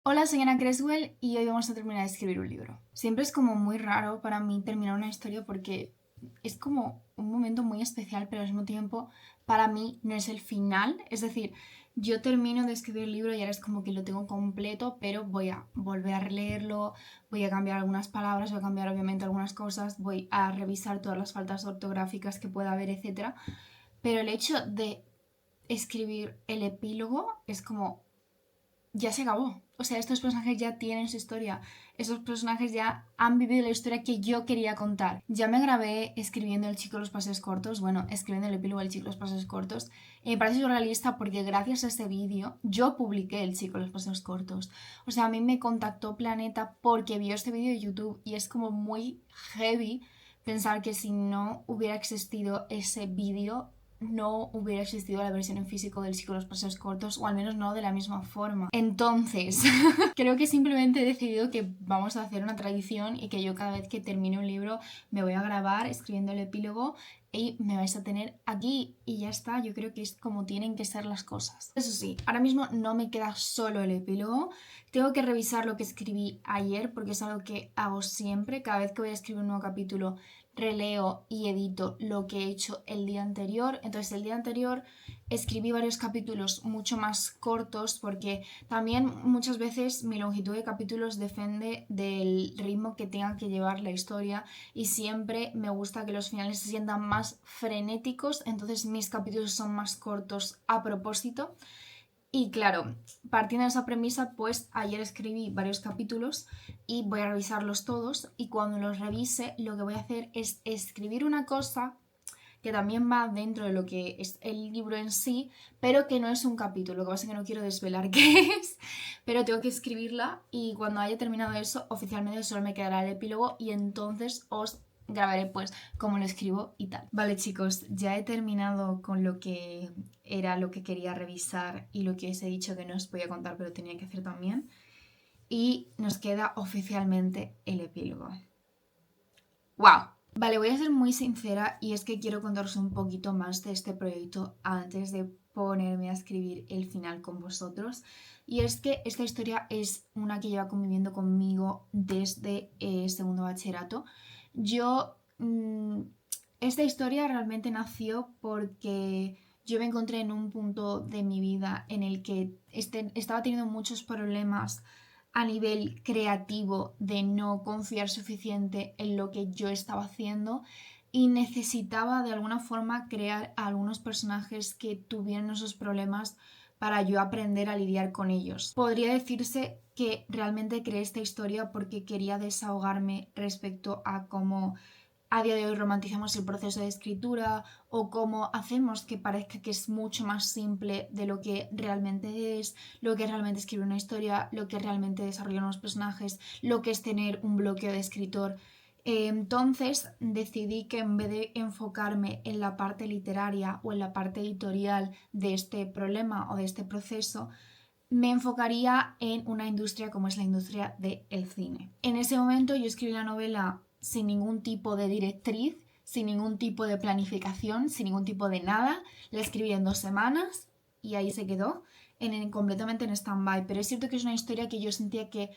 Hola, soy Ana Creswell y hoy vamos a terminar de escribir un libro. Siempre es como muy raro para mí terminar una historia porque es como un momento muy especial, pero al mismo tiempo para mí no es el final. Es decir, yo termino de escribir el libro y ahora es como que lo tengo completo, pero voy a volver a releerlo, voy a cambiar algunas palabras, voy a cambiar obviamente algunas cosas, voy a revisar todas las faltas ortográficas que pueda haber, etcétera. Pero el hecho de escribir el epílogo es como ya se acabó. O sea, estos personajes ya tienen su historia. Estos personajes ya han vivido la historia que yo quería contar. Ya me grabé escribiendo El chico de los paseos cortos, bueno, escribiendo el epílogo del chico de los paseos cortos. Y me parece surrealista porque gracias a este vídeo yo publiqué El chico de los paseos cortos. O sea, a mí me contactó Planeta porque vio este vídeo de YouTube y es como muy heavy pensar que si no hubiera existido ese vídeo no hubiera existido la versión en físico del Chico de los Paseos Cortos, o al menos no de la misma forma. Entonces, creo que simplemente he decidido que vamos a hacer una tradición y que yo cada vez que termine un libro me voy a grabar escribiendo el epílogo y me vais a tener aquí y ya está. Yo creo que es como tienen que ser las cosas. Eso sí, ahora mismo no me queda solo el epílogo. Tengo que revisar lo que escribí ayer porque es algo que hago siempre. Cada vez que voy a escribir un nuevo capítulo releo y edito lo que he hecho el día anterior. Entonces el día anterior escribí varios capítulos mucho más cortos porque también muchas veces mi longitud de capítulos depende del ritmo que tenga que llevar la historia y siempre me gusta que los finales se sientan más frenéticos, entonces mis capítulos son más cortos a propósito. Y claro, partiendo de esa premisa, pues ayer escribí varios capítulos y voy a revisarlos todos y cuando los revise lo que voy a hacer es escribir una cosa que también va dentro de lo que es el libro en sí, pero que no es un capítulo, lo que pasa es que no quiero desvelar qué es, pero tengo que escribirla y cuando haya terminado eso, oficialmente solo me quedará el epílogo y entonces os grabaré pues cómo lo escribo y tal. Vale chicos, ya he terminado con lo que era lo que quería revisar y lo que os he dicho que no os podía contar pero tenía que hacer también. Y nos queda oficialmente el epílogo. ¡Wow! Vale, voy a ser muy sincera y es que quiero contaros un poquito más de este proyecto antes de ponerme a escribir el final con vosotros. Y es que esta historia es una que lleva conviviendo conmigo desde segundo bachillerato. Yo, esta historia realmente nació porque yo me encontré en un punto de mi vida en el que estaba teniendo muchos problemas a nivel creativo de no confiar suficiente en lo que yo estaba haciendo y necesitaba de alguna forma crear a algunos personajes que tuvieran esos problemas para yo aprender a lidiar con ellos. Podría decirse que realmente creé esta historia porque quería desahogarme respecto a cómo a día de hoy romantizamos el proceso de escritura o cómo hacemos que parezca que es mucho más simple de lo que realmente es, lo que es realmente escribir una historia, lo que es realmente desarrollar unos personajes, lo que es tener un bloqueo de escritor. Entonces decidí que en vez de enfocarme en la parte literaria o en la parte editorial de este problema o de este proceso, me enfocaría en una industria como es la industria del cine. En ese momento yo escribí la novela sin ningún tipo de directriz, sin ningún tipo de planificación, sin ningún tipo de nada. La escribí en 2 semanas y ahí se quedó, completamente en stand-by. Pero es cierto que es una historia que yo sentía que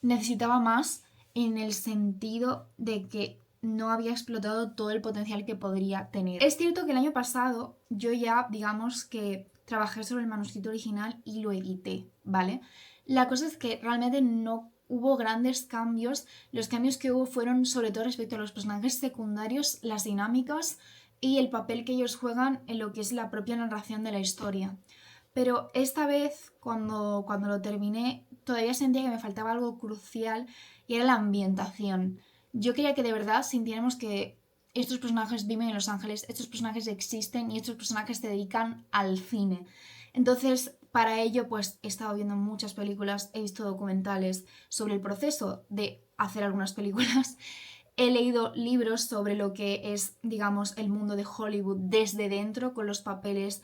necesitaba más en el sentido de que no había explotado todo el potencial que podría tener. Es cierto que el año pasado yo ya, digamos que trabajé sobre el manuscrito original y lo edité, ¿vale? La cosa es que realmente no hubo grandes cambios. Los cambios que hubo fueron sobre todo respecto a los personajes secundarios, las dinámicas y el papel que ellos juegan en lo que es la propia narración de la historia. Pero esta vez, cuando lo terminé, todavía sentía que me faltaba algo crucial y era la ambientación. Yo quería que de verdad sintiéramos que estos personajes viven en Los Ángeles, estos personajes existen y estos personajes se dedican al cine. Entonces, para ello, pues he estado viendo muchas películas, he visto documentales sobre el proceso de hacer algunas películas. He leído libros sobre lo que es, digamos, el mundo de Hollywood desde dentro, con los papeles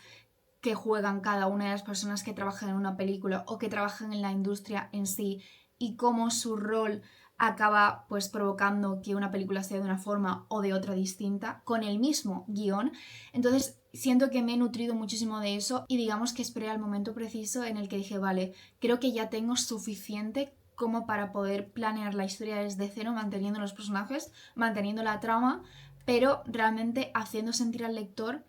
que juegan cada una de las personas que trabajan en una película o que trabajan en la industria en sí y cómo su rol acaba pues provocando que una película sea de una forma o de otra distinta con el mismo guión. Entonces siento que me he nutrido muchísimo de eso y digamos que esperé al momento preciso en el que dije, vale, creo que ya tengo suficiente como para poder planear la historia desde cero, manteniendo los personajes, manteniendo la trama, pero realmente haciendo sentir al lector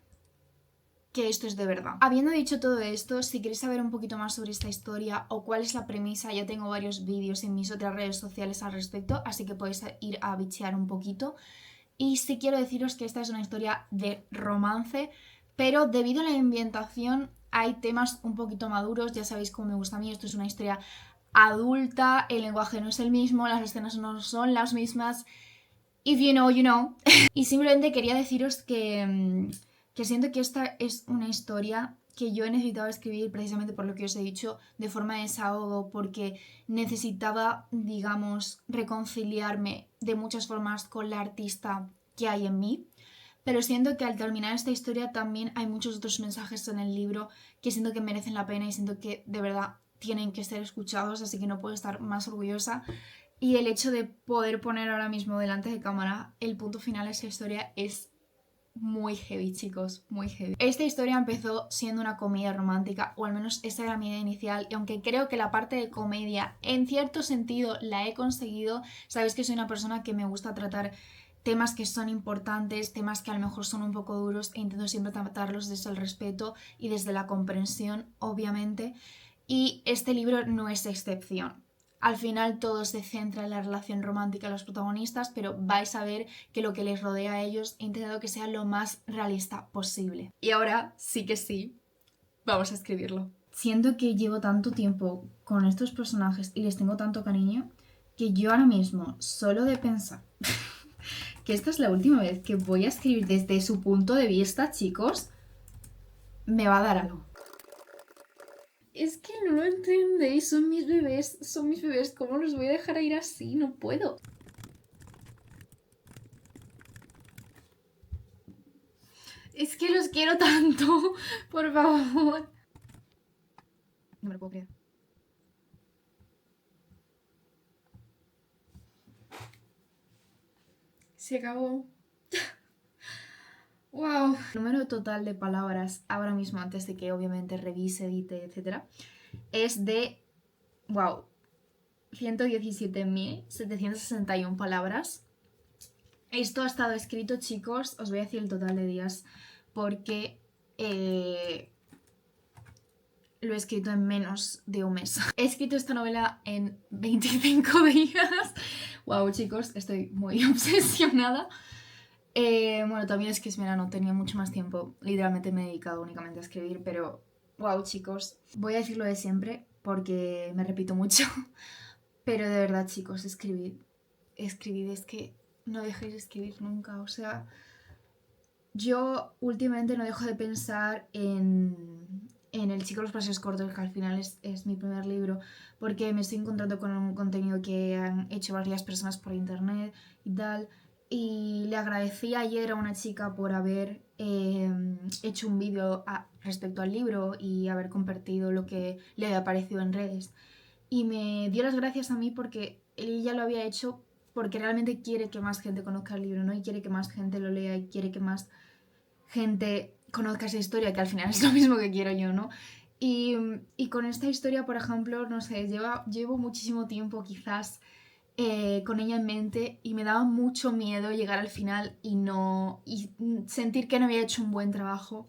que esto es de verdad. Habiendo dicho todo esto, si queréis saber un poquito más sobre esta historia o cuál es la premisa, ya tengo varios vídeos en mis otras redes sociales al respecto, así que podéis ir a bichear un poquito. Y sí quiero deciros que esta es una historia de romance, pero debido a la ambientación hay temas un poquito maduros, ya sabéis cómo me gusta a mí, esto es una historia adulta, el lenguaje no es el mismo, las escenas no son las mismas. If you know, you know. Y simplemente quería deciros que siento que esta es una historia que yo he necesitado escribir precisamente por lo que os he dicho, de forma de desahogo, porque necesitaba, digamos, reconciliarme de muchas formas con la artista que hay en mí. Pero siento que al terminar esta historia también hay muchos otros mensajes en el libro que siento que merecen la pena y siento que de verdad tienen que ser escuchados, así que no puedo estar más orgullosa. Y el hecho de poder poner ahora mismo delante de cámara el punto final de esta historia es muy heavy, chicos, muy heavy. Esta historia empezó siendo una comedia romántica, o al menos esa era mi idea inicial, y aunque creo que la parte de comedia en cierto sentido la he conseguido, sabéis que soy una persona que me gusta tratar temas que son importantes, temas que a lo mejor son un poco duros, e intento siempre tratarlos desde el respeto y desde la comprensión, obviamente, y este libro no es excepción. Al final todo se centra en la relación romántica de los protagonistas, pero vais a ver que lo que les rodea a ellos he intentado que sea lo más realista posible. Y ahora sí que sí, vamos a escribirlo. Siento que llevo tanto tiempo con estos personajes y les tengo tanto cariño que yo ahora mismo, solo de pensar que esta es la última vez que voy a escribir desde su punto de vista, chicos, me va a dar algo. Es que no lo entendéis, son mis bebés, ¿cómo los voy a dejar ir así? No puedo. Es que los quiero tanto, por favor. No me lo puedo creer. Se acabó. Wow. El número total de palabras ahora mismo, antes de que obviamente revise, edite, etc., es de, wow, 117.761 palabras. Esto ha estado escrito, chicos, os voy a decir el total de días, porque lo he escrito en menos de un mes. He escrito esta novela en 25 días. Wow, chicos, estoy muy obsesionada. Bueno, también es que es verano, tenía mucho más tiempo. Literalmente me he dedicado únicamente a escribir, pero wow, chicos. Voy a decirlo de siempre porque me repito mucho. Pero de verdad, chicos, escribid. Escribid, es que no dejéis de escribir nunca. O sea, yo últimamente no dejo de pensar en El chico de los paseos cortos, que al final es mi primer libro, porque me estoy encontrando con un contenido que han hecho varias personas por internet y tal. Y le agradecí ayer a una chica por haber hecho un vídeo respecto al libro y haber compartido lo que le había parecido en redes. Y me dio las gracias a mí porque ella lo había hecho porque realmente quiere que más gente conozca el libro, ¿no? Y quiere que más gente lo lea y quiere que más gente conozca esa historia, que al final es lo mismo que quiero yo, ¿no? Y con esta historia, por ejemplo, no sé, llevo muchísimo tiempo quizás con ella en mente y me daba mucho miedo llegar al final y sentir que no había hecho un buen trabajo.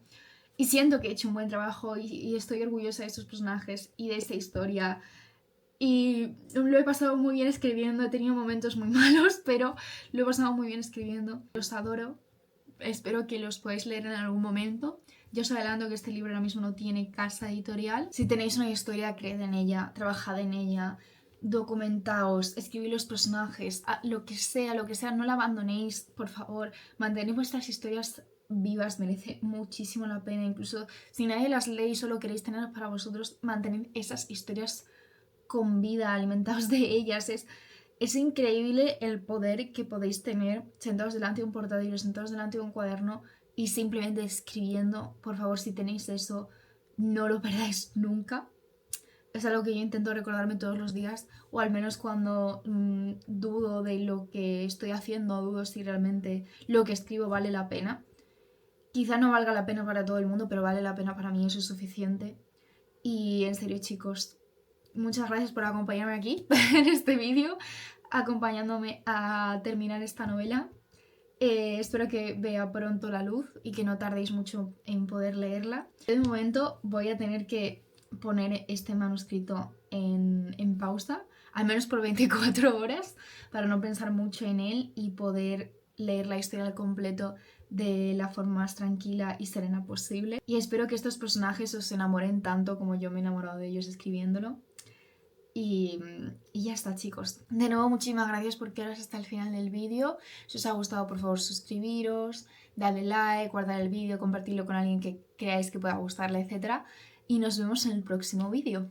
Y siento que he hecho un buen trabajo y estoy orgullosa de estos personajes y de esta historia. Y lo he pasado muy bien escribiendo, he tenido momentos muy malos, pero lo he pasado muy bien escribiendo. Los adoro, espero que los podáis leer en algún momento. Yo os adelanto que este libro ahora mismo no tiene casa editorial. Si tenéis una historia, creed en ella, trabajad en ella, documentaos, escribid los personajes, lo que sea, no la abandonéis, por favor. Mantened vuestras historias vivas, merece muchísimo la pena. Incluso si nadie las lee y solo queréis tenerlas para vosotros, mantened esas historias con vida, alimentaos de ellas. Es increíble el poder que podéis tener sentados delante de un portátil, sentados delante de un cuaderno y simplemente escribiendo. Por favor, si tenéis eso, no lo perdáis nunca. Es algo que yo intento recordarme todos los días, o al menos cuando dudo de lo que estoy haciendo, dudo si realmente lo que escribo vale la pena. Quizá no valga la pena para todo el mundo, pero vale la pena para mí, eso es suficiente. Y en serio, chicos, muchas gracias por acompañarme aquí en este vídeo, acompañándome a terminar esta novela. Espero que vea pronto la luz y que no tardéis mucho en poder leerla. De momento voy a tener que poner este manuscrito en pausa, al menos por 24 horas, para no pensar mucho en él y poder leer la historia al completo de la forma más tranquila y serena posible. Y espero que estos personajes os enamoren tanto como yo me he enamorado de ellos escribiéndolo. Y ya está, chicos. De nuevo, muchísimas gracias por quedaros hasta el final del vídeo. Si os ha gustado, por favor, suscribiros, darle like, guardar el vídeo, compartirlo con alguien que creáis que pueda gustarle, etc. Y nos vemos en el próximo vídeo.